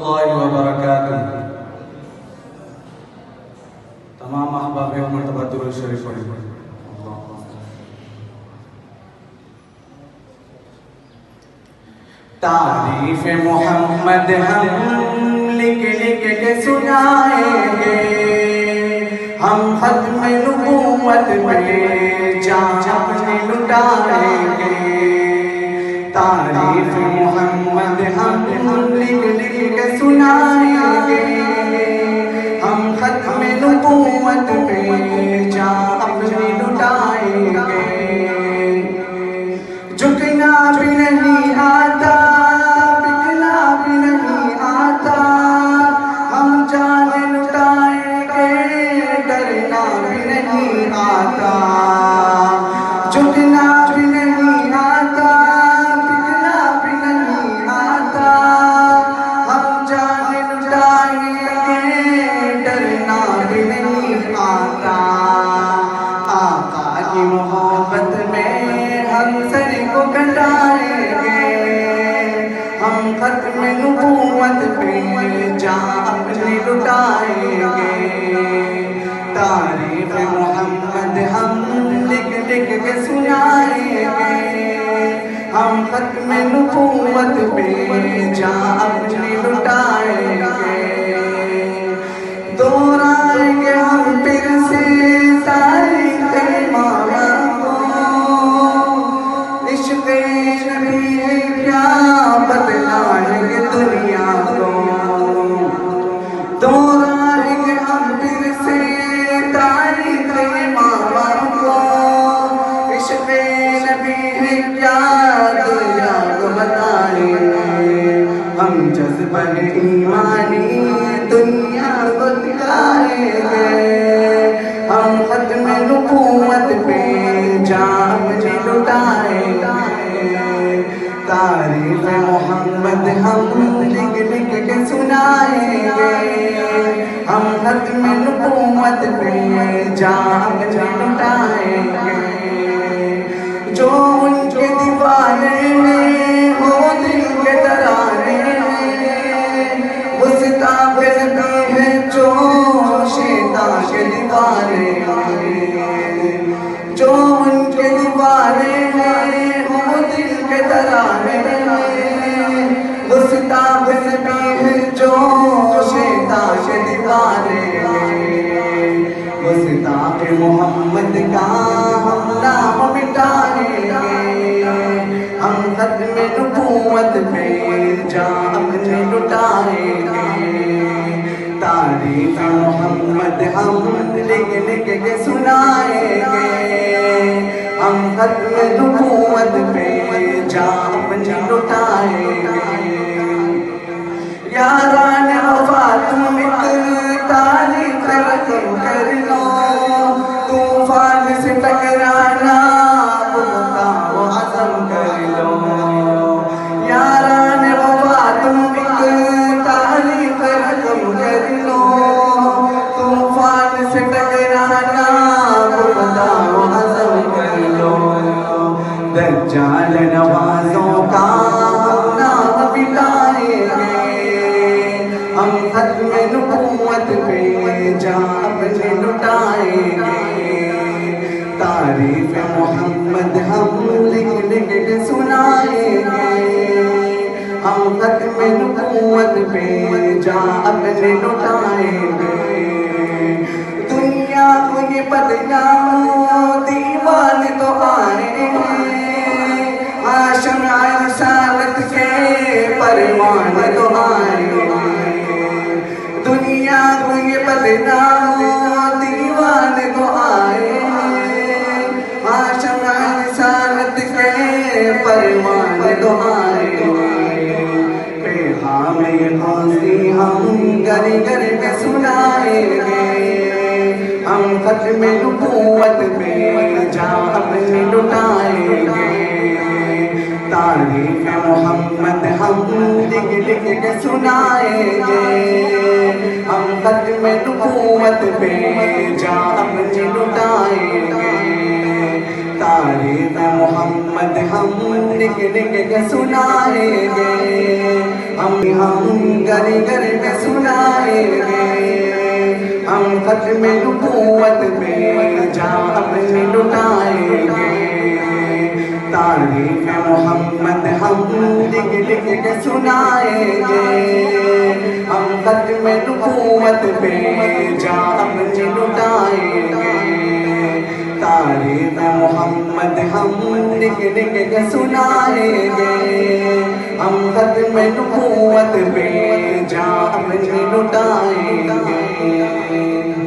اللہ وبرکاتہ۔ تمام احباب و مرتبہ درود شریف پڑھیں۔ تعریف محمد ہم لکھ لکھ کے سنائیں گے، ہم ختم نبوت پہ جان لٹائیں گے۔ تعریف محمد ہم لکھ لکھ کے سنائیں گے، ہم ختم نبوت پہ جان لٹائیں گے۔ جھکنا بھی نہیں آتا، بکنا بھی نہیں آتا، ہم جان لٹائیں گے، ڈرنا بھی نہیں آتا۔ جھکنا بھی نہیں آتا، بکنا بھی نہیں آتا، ہم جان لٹائیں گے، ڈرنا بھی نہیں آتا۔ آقا کی محبت میں ہم سر کو کٹائیں گے، ہم ختم نبوت پہ جان لٹائیں گے۔ تعریف محمد ہم لکھ لکھ کے سنائیں گے، ہم ختم نبوت پہ جان لٹائیں گے۔ دہرائیں گے ہم پھر سے تاریخ ایمان کو، عشق نبی ہے کیا بتلائیں گے دنیا کو۔ دہرائیں گے ہم پھر سے تاریخ ایمان کو، عشق نبی ہے کیا دنیا کو بتائیں گے۔ ہم جذبہ ایمانی دنیا کو دکھائیں گے، ہم ختم نبوت پہ جان لٹائیں گے۔ تعریف محمد ہم لکھ لکھ کے سنائیں گے، ہم ختم نبوت پہ جان لٹائیں گے۔ جو ان کے دیوانے ہیں وہ دل کے ترانے ہیں، گستاخ نبی ہے جو شیطان کے دیوانے ہیں۔ جو ان کے دیوانے ہیں وہ دل کے ترانے ہیں، گستاخ نبی ہے جو شیطان کے دیوانے ہیں۔ گستاخ محمد کا ہم نام مٹائیں گے، ہم ختم نبوت پہ جان لٹائیں گے۔ تعریف محمد ہم لکھ لکھ کے سنائیں گے، ہم ختم نبوت پہ جان لٹائیں گے۔ یاران وفا تم ایک تاریخ رقم کر لو، طوفان سے ٹکرانا بہتا وہ عزم کر لو۔ یاران وفا تم ایک تاریخ رقم کر لو، طوفان سے ٹکرانا بہتا وہ عزم کر لو۔ دجال نوازوں کا ہم نام مٹائیں گے، ہم ختم نبوت پہ جان لٹائیں گے۔ تعریف محمد ہم لکھ لکھ کے سنائیں گے، ہم ختم نبوت پہ جان لٹائیں گے۔ دنیا کو یہ بدنام دیوان تو آئے ہیں، شمع رسالت کے پروان تو آئے ہیں۔ دنیا کو یہ بدنام دیوان تو آئے ہیں، شمع رسالت کے پروان تو آئے ہیں۔ پیغام غوثی ہم گر گر کے سنائیں گے، ہم ختم نبوت پہ جان لٹائیں گے۔ تعریف محمد ہم لکھ لکھ کے سنائیں گے، ہم ختم نبوت پہ جان لٹائیں گے۔ تعریف محمد ہم لکھ لکھ کے سنائیں گے، ہم گھر گھر میں سنائیں گے، ہم ختم نبوت پہ جان اپنی لٹائیں گے، تاریخ محمد ہم لکھ لکھ کے سنائیں گے، ہم ختم نبوت پہ جان اپنی لٹائیں گے، تاریخ محمد ہم لکھ لکھ کے سنائیں گے، ہم ختم نبوت پہ جان اپنی لٹائیں گے۔